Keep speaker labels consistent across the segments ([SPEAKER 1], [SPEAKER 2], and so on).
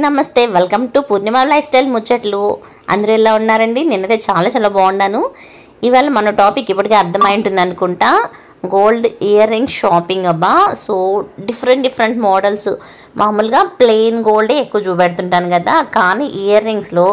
[SPEAKER 1] నమస్తే welcome to Purnima life style ముచ్చట్లు. అందరూ ఎలా ఉన్నారండి? నేనైతే చాలా బాగున్నాను. ఇవాళ మన టాపిక్ ఇప్పటికే అర్థమైంటుంది అనుకుంటా, గోల్డ్ ఇయర్ రింగ్ షాపింగ్ అబ్బా. సో డిఫరెంట్ మోడల్స్, మామూలుగా ప్లెయిన్ గోల్డే ఎక్కువ చూపెడుతుంటాను కదా, కానీ ఇయర్ రింగ్స్లో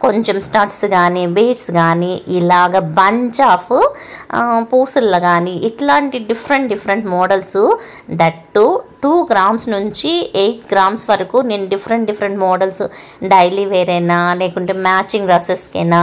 [SPEAKER 1] కొంచెం స్టడ్స్ కానీ బీడ్స్ కానీ ఇలాగ బంచ్ ఆఫ్ పూసల్లో కానీ ఇట్లాంటి డిఫరెంట్ మోడల్స్, దట్టు 2 grams నుంచి 8 grams వరకు నేను డిఫరెంట్ మోడల్స్, డైలీ వేర్ అయినా లేకుంటే మ్యాచింగ్ డ్రెస్సెస్కైనా,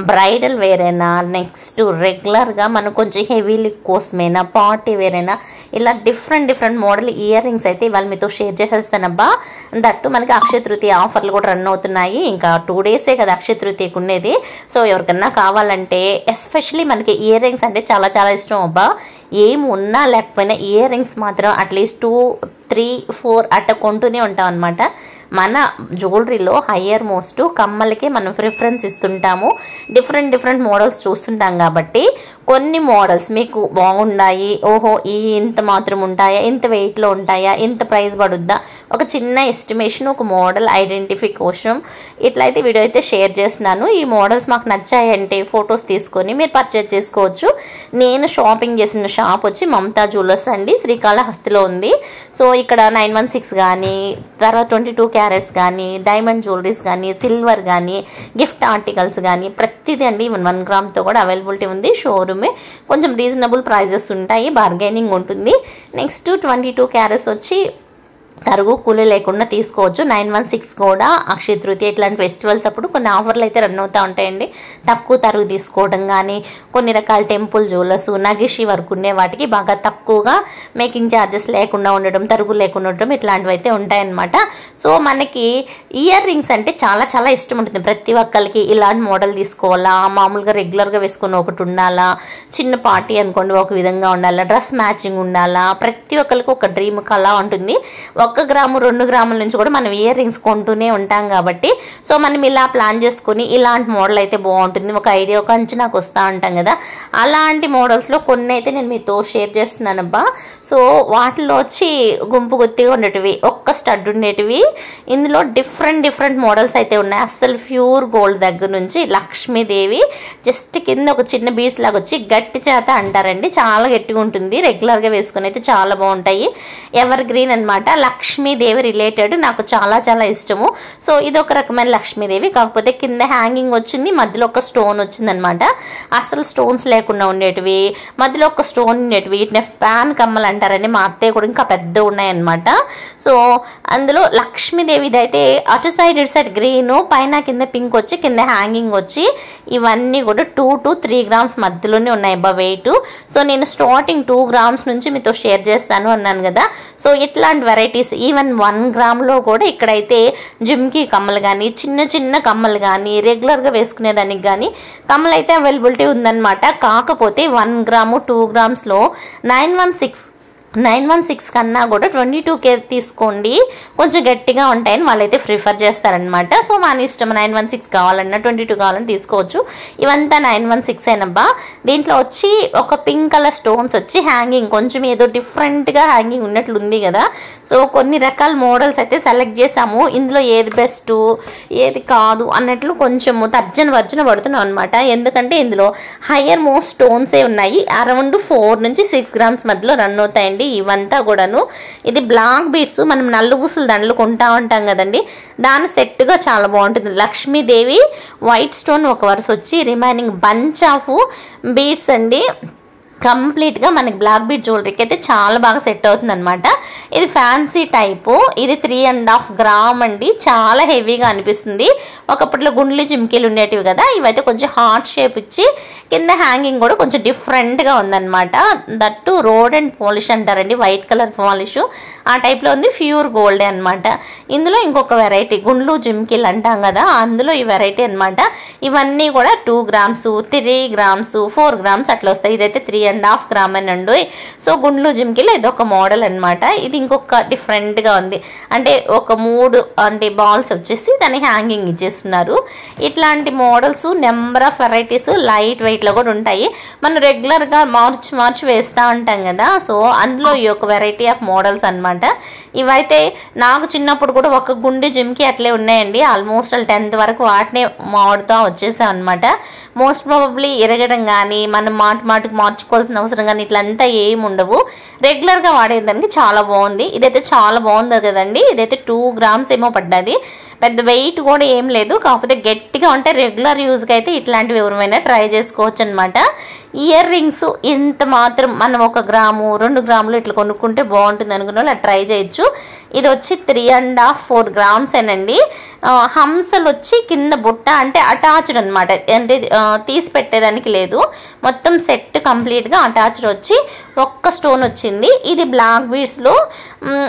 [SPEAKER 1] బ్రైడల్ వేర్ అయినా, నెక్స్ట్ రెగ్యులర్గా మనం కొంచెం హెవీ లుక్ కోసమైనా, పార్టీ వేర్ అయినా, ఇలా డిఫరెంట్ మోడల్ ఇయర్ రింగ్స్ అయితే ఇవాళ మీతో షేర్ చేసేస్తానబ్బా. దట్టు మనకి అక్షయ తృతీయ ఆఫర్లు కూడా రన్ అవుతున్నాయి. ఇంకా 2 days కదా అక్షయ తృతీయకు ఉండేది. సో ఎవరికన్నా కావాలంటే, ఎస్పెషలీ మనకి ఇయర్ రింగ్స్ అంటే చాలా ఇష్టం అబ్బా. ఏమి ఉన్నా లేకపోయినా ఇయర్ రింగ్స్ మాత్రం అట్లీస్ట్ 2, 3, 4 అట్ట కొంటూనే ఉంటాం అనమాట. మన జ్యువెలరీలో హయ్యర్ మోస్ట్ కమ్మలకే మనం ప్రిఫరెన్స్ ఇస్తుంటాము. డిఫరెంట్ మోడల్స్ చూస్తుంటాం కాబట్టి కొన్ని మోడల్స్ మీకు బాగున్నాయి, ఓహో ఇంత మాత్రం ఉంటాయా, ఇంత వెయిట్లో ఉంటాయా, ఇంత ప్రైస్ పడుద్దా, ఒక చిన్న ఎస్టిమేషన్, ఒక మోడల్ ఐడెంటిఫికేషన్ ఇట్లయితే వీడియో అయితే షేర్ చేస్తున్నాను. ఈ మోడల్స్ మాకు నచ్చాయంటే ఫొటోస్ తీసుకొని మీరు పర్చేజ్ చేసుకోవచ్చు. నేను షాపింగ్ చేసిన షాప్ వచ్చి మమతా జ్యువెలర్స్ అండి, శ్రీకాళహస్తిలో ఉంది. సో ఇక్కడ 916 కానీ, తర్వాత 22 carats కానీ, డైమండ్ జ్యువెలరీస్ కానీ, సిల్వర్ కానీ, గిఫ్ట్ ఆర్టికల్స్ కానీ ప్రతిదీ అండి. 1 గ్రామ్తో కూడా అవైలబిలిటీ ఉంది. షోరూమే కొంచెం రీజనబుల్ ప్రైజెస్ ఉంటాయి, బార్గెనింగ్ ఉంటుంది. నెక్స్ట్ 22 carats వచ్చి తరుగు కూలి లేకుండా తీసుకోవచ్చు. 916 కూడా అక్షయ తృతీయ ఇట్లాంటి ఫెస్టివల్స్ అప్పుడు కొన్ని ఆఫర్లు అయితే రన్ అవుతూ ఉంటాయండి. తక్కువ తరుగు తీసుకోవడం కానీ, కొన్ని రకాల టెంపుల్ జ్యువెలర్స్, నగిషి వర్క్ ఉండే వాటికి బాగా తక్కువగా మేకింగ్ ఛార్జెస్ లేకుండా ఉండడం, తరుగు లేకుండా ఉండడం ఇట్లాంటివి అయితే ఉంటాయన్నమాట. సో మనకి ఇయర్ రింగ్స్ అంటే చాలా ఇష్టం ఉంటుంది ప్రతి ఒక్కరికి. ఇలాంటి మోడల్ తీసుకోవాలా, మామూలుగా రెగ్యులర్గా వేసుకుని ఒకటి ఉండాలా, చిన్న పార్టీ అనుకోండి ఒక విధంగా ఉండాలా, డ్రెస్ మ్యాచింగ్ ఉండాలా, ప్రతి ఒక్కరికి ఒక డ్రీమ్ కళ ఉంటుంది. 1 గ్రాము 2 గ్రాముల నుంచి కూడా మనం ఇయర్ రింగ్స్ కొంటూనే ఉంటాం కాబట్టి, సో మనం ఇలా ప్లాన్ చేసుకుని ఇలాంటి మోడల్ అయితే బాగుంటుంది, ఒక ఐడియా, ఒక అంచనాకు వస్తూ ఉంటాం కదా. అలాంటి మోడల్స్లో కొన్ని అయితే నేను మీతో షేర్ చేస్తున్నానబ్బా. సో వాటిలో వచ్చి గుంపు గుత్తిగా ఉండేటివి, ఒక్క స్టడ్ ఉండేటివి. ఇందులో డిఫరెంట్ మోడల్స్ అయితే ఉన్నాయి. అస్సలు ప్యూర్ గోల్డ్ దగ్గర నుంచి లక్ష్మీదేవి జస్ట్ కింద ఒక చిన్న బీడ్స్ లాగా వచ్చి గట్టి చేత అంటారండి, చాలా గట్టిగా ఉంటుంది. రెగ్యులర్గా వేసుకుని అయితే చాలా బాగుంటాయి. ఎవర్ గ్రీన్ అనమాట. లక్ష్మీదేవి రిలేటెడ్ నాకు చాలా ఇష్టము. సో ఇది ఒక రకమైన లక్ష్మీదేవి, కాకపోతే కింద హ్యాంగింగ్ వచ్చింది, మధ్యలో ఒక స్టోన్ వచ్చింది అనమాట. అసలు స్టోన్స్ లేకుండా ఉండేటివి, మధ్యలో ఒక స్టోన్ ఉండేటివి, వీటిని ప్యాన్ కమ్మలు అంటారండి. మా అత్తయ్య కూడా ఇంకా పెద్ద ఉన్నాయన్నమాట. సో అందులో లక్ష్మీదేవిది అయితే అటు సైడ్ ఇటు సైడ్ గ్రీన్, పైన కింద పింక్ వచ్చి కింద హ్యాంగింగ్ వచ్చి, ఇవన్నీ కూడా 2 to 3 grams మధ్యలోనే ఉన్నాయి అబ్బా వెయిట్. సో నేను స్టార్టింగ్ 2 grams నుంచి మీతో షేర్ చేస్తాను అన్నాను కదా. సో ఇట్లాంటి వెరైటీస్ ఈవెన్ 1 గ్రామ్లో కూడా ఇక్కడైతే జిమ్కి కమ్మలు కానీ, చిన్న కమ్మలు కానీ, రెగ్యులర్గా వేసుకునేదానికి కానీ కమ్మలు అయితే అవైలబిలిటీ ఉందన్నమాట. కాకపోతే 1 గ్రాము 2 grams-లో 916 కన్నా కూడా 22K తీసుకోండి, కొంచెం గట్టిగా ఉంటాయని వాళ్ళైతే ప్రిఫర్ చేస్తారనమాట. సో మన ఇష్టం, 916 కావాలన్నా 22 కావాలని తీసుకోవచ్చు. ఇవంతా 916 అయినబ్బా. దీంట్లో వచ్చి ఒక పింక్ కలర్ స్టోన్స్ వచ్చి హ్యాంగింగ్ కొంచెం ఏదో డిఫరెంట్గా హ్యాంగింగ్ ఉన్నట్లు ఉంది కదా. సో కొన్ని రకాల మోడల్స్ అయితే సెలెక్ట్ చేసాము. ఇందులో ఏది బెస్ట్ ఏది కాదు అన్నట్లు కొంచెము తర్జన పడుతున్నాం అనమాట. ఎందుకంటే ఇందులో హయ్యర్ మోస్ట్ స్టోన్సే ఉన్నాయి. అరౌండ్ 4 నుంచి 6 grams మధ్యలో రన్ అవుతాయండి ఇవంతా కూడాను. ఇది బ్లాక్ బీడ్స్, మనం నల్లు పూసలు దండలు కొంటా ఉంటాం కదండి, దాని సెట్గా చాలా బాగుంటుంది. లక్ష్మీదేవి వైట్ స్టోన్ ఒక వరుస వచ్చి, రిమైనింగ్ బంచ్ ఆఫ్ బీడ్స్ అండి. కంప్లీట్గా మనకి బ్లాక్ బీడ్ జ్యువెలరీకి అయితే చాలా బాగా సెట్ అవుతుంది అనమాట. ఇది ఫ్యాన్సీ టైపు, ఇది 3.5 grams అండి, చాలా హెవీగా అనిపిస్తుంది. ఒకప్పట్లో గుండ్లు జిమ్కీలు ఉండేటివి కదా, ఇవైతే కొంచెం హార్ట్ షేప్ ఇచ్చి కింద హ్యాంగింగ్ కూడా కొంచెం డిఫరెంట్గా ఉందన్నమాట. దట్టు రోడ్ అండ్ పాలిష్ అంటారండి, వైట్ కలర్ పాలిష్ ఆ టైప్లో ఉంది, ప్యూర్ గోల్డే అనమాట. ఇందులో ఇంకొక వెరైటీ గుండ్లు జిమ్కీలు అంటాం కదా, అందులో ఈ వెరైటీ అనమాట. ఇవన్నీ కూడా 2 grams, 3 grams, 4 grams అట్లా వస్తాయి. ఇదైతే 3.5 3.5 గ్రామ్ అండి. సో గుండ్లు జిమ్కీలో ఇది ఒక మోడల్ అనమాట. ఇది ఇంకొక డిఫరెంట్గా ఉంది. అంటే ఒక 3 అంటే బాల్స్ వచ్చేసి దాన్ని హ్యాంగింగ్ ఇచ్చేస్తున్నారు. ఇట్లాంటి models number of varieties light వెయిట్లో కూడా ఉంటాయి. మనం రెగ్యులర్గా మార్చి వేస్తూ ఉంటాం కదా. సో అందులో ఈ ఒక వెరైటీ ఆఫ్ మోడల్స్ అనమాట. ఇవైతే నాకు చిన్నప్పుడు కూడా ఒక గుండె జిమ్కి అట్లే ఉన్నాయండి. ఆల్మోస్ట్ 10th వరకు వాటినే వాడుతూ వచ్చేసాం అనమాట. మోస్ట్ ప్రాబబ్లీ ఎరగడం కానీ మనం మాటుకు మార్చుకోవాల్సిన అవసరం కానీ ఇట్లంతా ఏమి ఉండవు. రెగ్యులర్గా వాడేదానికి చాలా బాగుంది. ఇదైతే చాలా బాగుంది కదండి. ఇదైతే 2 గ్రామ్స్ ఏమో పడ్డది. పెద్ద వెయిట్ కూడా ఏం లేదు. కాకపోతే గట్టిగా ఉంటే రెగ్యులర్ యూజ్కి అయితే ఇట్లాంటివి ఎవరైనా ట్రై చేసుకోవచ్చు అనమాట. ఇయర్ రింగ్స్ ఇంత మాత్రం మనం 1 గ్రాము 2 గ్రాములు ఇట్లా కొనుక్కుంటే బాగుంటుంది అనుకున్న వాళ్ళు ట్రై చేయొచ్చు. ఇది వచ్చి 3.5-4 గ్రామ్స్ ఏనండి. హంసలు వచ్చి కింద బుట్ట అంటే అటాచ్డ్ అనమాట. అంటే తీసి పెట్టేదానికి లేదు. మొత్తం సెట్ కంప్లీట్గా అటాచ్డ్ వచ్చి ఒక్క స్టోన్ వచ్చింది. ఇది బ్లాక్ బీడ్స్లో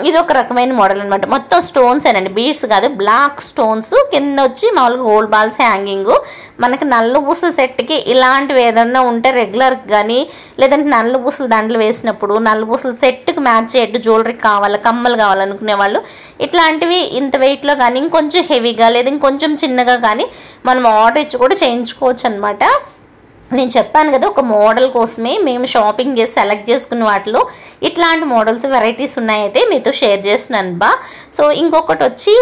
[SPEAKER 1] ఇది ఒక రకమైన మోడల్ అనమాట. మొత్తం స్టోన్స్ ఏనండి, బీడ్స్ కాదు, బ్లాక్ స్టోన్స్. కింద వచ్చి మామూలుగా గోల్డ్ బాల్స్ హ్యాంగింగ్. మనకి నల్ల పూసల సెట్కి ఇలాంటివి ఏదన్నా ఉంటే రెగ్యులర్ కానీ లేదంటే నల్ల పూసలు దాంట్లో వేసినప్పుడు నల్ల పూసల సెట్కి మ్యాచ్ అయ్యేట్టు జ్యువెలరీ కావాలి, కమ్మలు కావాలనుకునే వాళ్ళు ఇట్లాంటివి ఇంత వెయిట్లో కానీ ఇంకొంచెం హెవీగా లేదా ఇంకొంచెం చిన్నగా కానీ మనం ఆర్డర్ ఇచ్చి కూడా చేయించుకోవచ్చు అనమాట. నేను చెప్పాను కదా, ఒక మోడల్ కోసమే మేము షాపింగ్ చేసి సెలెక్ట్ చేసుకున్న వాటిలో ఇట్లాంటి మోడల్స్ వెరైటీస్ ఉన్నాయైతే మీతో షేర్ చేస్తున్నాను బా. సో ఇంకొకటి వచ్చి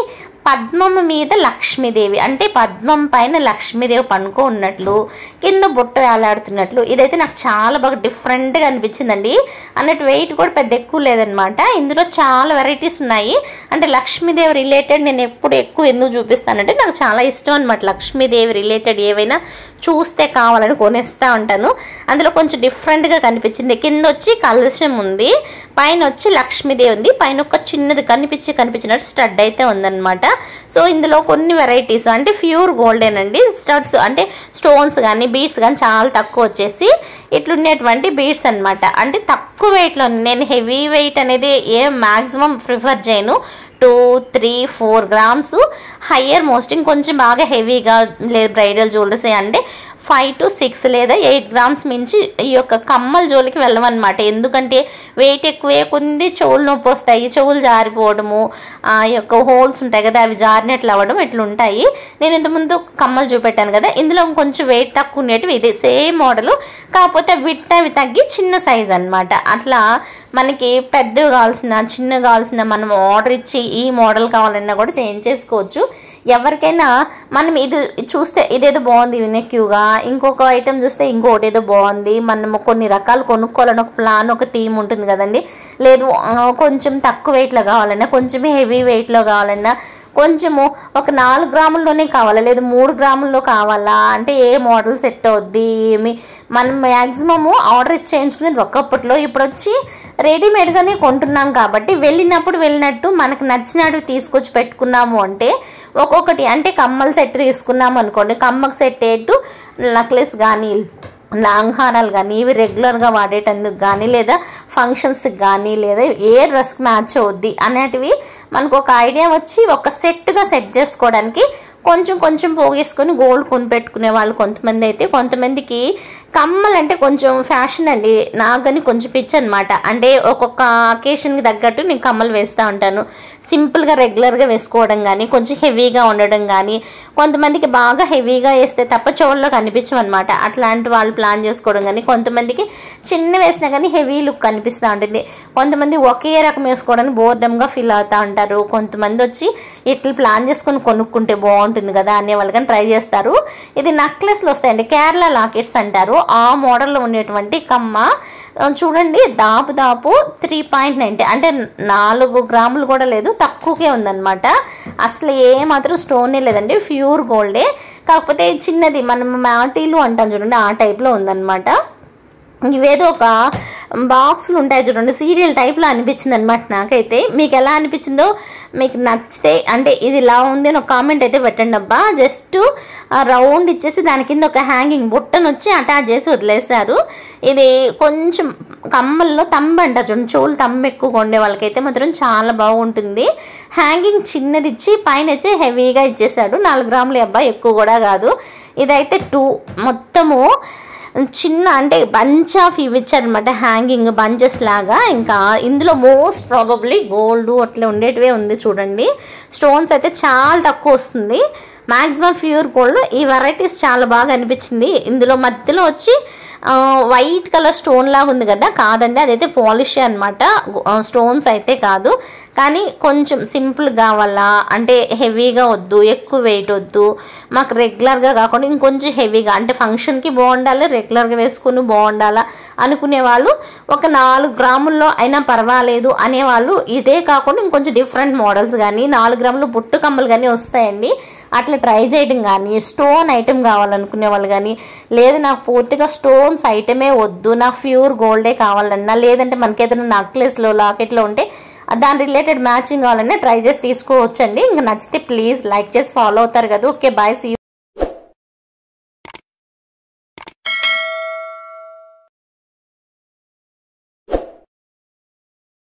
[SPEAKER 1] పద్మం మీద లక్ష్మీదేవి, అంటే పద్మం పైన లక్ష్మీదేవి పనుకో ఉన్నట్లు కింద బుట్ట వేలాడుతున్నట్లు. ఇదైతే నాకు చాలా బాగా డిఫరెంట్గా అనిపించిందండి. అన్నట్టు వెయిట్ కూడా పెద్ద ఎక్కువ లేదనమాట. ఇందులో చాలా వెరైటీస్ ఉన్నాయి. అంటే లక్ష్మీదేవి రిలేటెడ్ నేను ఎప్పుడు ఎక్కువ ఎందుకు చూపిస్తానంటే నాకు చాలా ఇష్టం అనమాట. లక్ష్మీదేవి రిలేటెడ్ ఏవైనా చూస్తే కావాలని కొనేస్తూ ఉంటాను. అందులో కొంచెం డిఫరెంట్గా కనిపించింది. కింద వచ్చి కలశం ఉంది, పైన వచ్చి లక్ష్మీదేవి ఉంది, పైన ఒక చిన్నది కనిపించినట్టు స్టడ్ అయితే ఉందన్నమాట. సో ఇందులో కొన్ని వెరైటీస్ అంటే ప్యూర్ గోల్డేనండి. స్టడ్స్ అంటే స్టోన్స్ కానీ బీడ్స్ కానీ చాలా తక్కువ వచ్చేసి ఇట్లుండేటువంటి బీడ్స్ అనమాట. అంటే తక్కువ వెయిట్లో, నేను హెవీ వెయిట్ అనేది మ్యాక్సిమం ప్రిఫర్ చేయను. 2-3-4 గ్రామ్స్ హయ్యర్ మోస్ట్ ఇంకొంచెం బాగా హెవీగా లేదు బ్రైడల్ జ్యువెలరీస్ అంటే 5-6 లేదా 8 గ్రామ్స్ మించి ఈ యొక్క కమ్మల జోలికి వెళ్ళమన్నమాట. ఎందుకంటే వెయిట్ ఎక్కువే కొంది చెవులు నొప్పి వస్తాయి, చెవులు జారిపోవడము, ఆ యొక్క హోల్స్ ఉంటాయి కదా అవి జారినట్లు అవ్వడం ఇట్లా ఉంటాయి. నేను ఇంతకుముందు కమ్మలు చూపెట్టాను కదా, ఇందులో కొంచెం వెయిట్ తక్కువ ఉండేటివి ఇదే సేమ్ మోడల్, కాకపోతే విట్ అవి తగ్గి చిన్న సైజ్ అనమాట. అట్లా మనకి పెద్దవి కావాల్సిన చిన్నవి కావాల్సిన మనం ఆర్డర్ ఇచ్చి ఈ మోడల్ కావాలన్నా కూడా చేయించేసుకోవచ్చు. ఎవరికైనా మనం ఇది చూస్తే ఇదేదో బాగుంది యూనిక్యూగా, ఇంకొక ఐటెం చూస్తే ఇంకొకటి ఏదో బాగుంది, మనము కొన్ని రకాలు కొనుక్కోవాలని ఒక ప్లాన్ ఒక థీమ్ ఉంటుంది కదండి. లేదు కొంచెం తక్కువ వెయిట్లో కావాలన్నా కొంచెం హెవీ వెయిట్లో కావాలన్నా కొంచెము ఒక 4 గ్రాముల్లోనే కావాలా లేదు 3 గ్రాముల్లో కావాలా అంటే ఏ మోడల్ సెట్ అవుద్ది ఏమి మనం మ్యాక్సిమము ఆర్డర్ ఇచ్చి చేయించుకునేది ఒకప్పట్లో. ఇప్పుడు వచ్చి రెడీమేడ్గానే కొంటున్నాం కాబట్టి వెళ్ళినట్టు మనకు నచ్చినట్టు తీసుకొచ్చి పెట్టుకున్నాము అంటే ఒక్కొక్కటి అంటే కమ్మల సెట్ తీసుకున్నాము అనుకోండి, కమ్మకు సెట్ అయ్యేట్టు నెక్లెస్ కానీ లాంగ్ హారాలు కానీ ఇవి రెగ్యులర్గా వాడేటందుకు కానీ లేదా ఫంక్షన్స్కి కానీ లేదా ఏ డ్రెస్కి మ్యాచ్ అవుద్ది అనేటివి మనకు ఒక ఐడియా వచ్చి ఒక సెట్గా సెట్ చేసుకోవడానికి కొంచెం పోగేసుకొని గోల్డ్ కొనిపెట్టుకునే వాళ్ళు కొంతమంది అయితే, కొంతమందికి కమ్మలు అంటే కొంచెం ఫ్యాషన్ అండి. నాకు కానీ కొంచెం పిచ్చి అనమాట. అంటే ఒక్కొక్క అకేషన్కి తగ్గట్టు నేను కమ్మలు వేస్తూ ఉంటాను. సింపుల్గా రెగ్యులర్గా వేసుకోవడం కానీ కొంచెం హెవీగా ఉండడం కానీ, కొంతమందికి బాగా హెవీగా వేస్తే తప్ప చెవుల్లో కనిపించమన్నమాట. అట్లాంటి వాళ్ళు ప్లాన్ చేసుకోవడం కానీ, కొంతమందికి చిన్న వేసినా కానీ హెవీ లుక్ కనిపిస్తూ ఉంటుంది. కొంతమంది ఒకే రకం వేసుకోవడానికి బోర్డంగా ఫీల్ అవుతూ ఉంటారు. కొంతమంది వచ్చి ఇట్లా ప్లాన్ చేసుకొని కొనుక్కుంటే బాగుంటుంది కదా అనే వాళ్ళు కానీ ట్రై చేస్తారు. ఇది నెక్లెస్లు వస్తాయండి, కేరళ లాకెట్స్ అంటారు. ఆ మోడల్లో ఉండేటువంటి కమ్మ చూడండి దాపు 3.90 అంటే 4 గ్రాములు కూడా లేదు, తక్కువకే ఉందన్నమాట. అసలు ఏమాత్రం స్టోనే లేదండి, ప్యూర్ గోల్డే. కాకపోతే చిన్నది మనం మ్యాటీలు అంటాం చూడండి ఆ టైప్లో ఉందన్నమాట. ఇవేదో ఒక బాక్సులు ఉంటాయి చూడండి సీరియల్ టైప్లో అనిపించింది అనమాట నాకైతే. మీకు ఎలా అనిపించిందో మీకు నచ్చితే అంటే ఇది ఇలా ఉంది అని ఒక కామెంట్ అయితే పెట్టండి అబ్బా. జస్ట్ రౌండ్ ఇచ్చేసి దాని కింద ఒక హ్యాంగింగ్ బుట్టను వచ్చి అటాచ్ చేసి వదిలేశారు. ఇది కొంచెం కమ్మల్లో తమ్ము అంటారు చూడండి, చెవులు తమ్ము ఎక్కువ ఉండే వాళ్ళకైతే మాత్రం చాలా బాగుంటుంది. హ్యాంగింగ్ చిన్నది ఇచ్చి పైన వచ్చి హెవీగా ఇచ్చేసాడు. 4 గ్రాములు అబ్బా, ఎక్కువ కూడా కాదు. ఇదైతే 2 మొత్తము చిన్న అంటే బంచ్ ఆఫ్ ఇవి ఇచ్చారనమాట, హ్యాంగింగ్ బంచెస్ లాగా. ఇంకా ఇందులో మోస్ట్ ప్రాబబ్లీ గోల్డ్ అట్లా ఉండేటివే ఉంది చూడండి. స్టోన్స్ అయితే చాలా తక్కువ వస్తుంది, మ్యాక్సిమం ప్యూర్ గోల్డ్. ఈ వెరైటీస్ చాలా బాగా అనిపించింది. ఇందులో మధ్యలో వచ్చి వైట్ కలర్ స్టోన్ లాగా ఉంది కదా, కాదండి అదైతే పాలిష్ అనమాట, స్టోన్స్ అయితే కాదు. కానీ కొంచెం సింపుల్ కావాలా అంటే హెవీగా వద్దు, ఎక్కువ వెయిట్ వద్దు, మాకు రెగ్యులర్గా కాకుండా ఇంకొంచెం హెవీగా అంటే ఫంక్షన్కి బాగుండాలి, రెగ్యులర్గా వేసుకుని బాగుండాలా అనుకునే వాళ్ళు, ఒక 4 గ్రాముల్లో అయినా పర్వాలేదు అనేవాళ్ళు ఇదే కాకుండా ఇంకొంచెం డిఫరెంట్ మోడల్స్ కానీ 4 గ్రాములు బుట్టు కమ్మలు కానీ వస్తాయండి. అట్లా ట్రై చేయడం కానీ, స్టోన్ ఐటెం కావాలనుకునే వాళ్ళు కానీ, లేదు నాకు పూర్తిగా స్టోన్స్ ఐటమే వద్దు, నాకు ప్యూర్ గోల్డే కావాలన్నా, లేదంటే మనకి ఏదైనా నెక్లెస్లో లాకెట్లో ఉంటే దాని రిలేటెడ్ మ్యాచింగ్ కావాలన్నా ట్రై చేసి తీసుకోవచ్చండి. ఇంకా నచ్చితే ప్లీజ్ లైక్ చేసి ఫాలో అవుతారు కదా. Okay, bye, see you.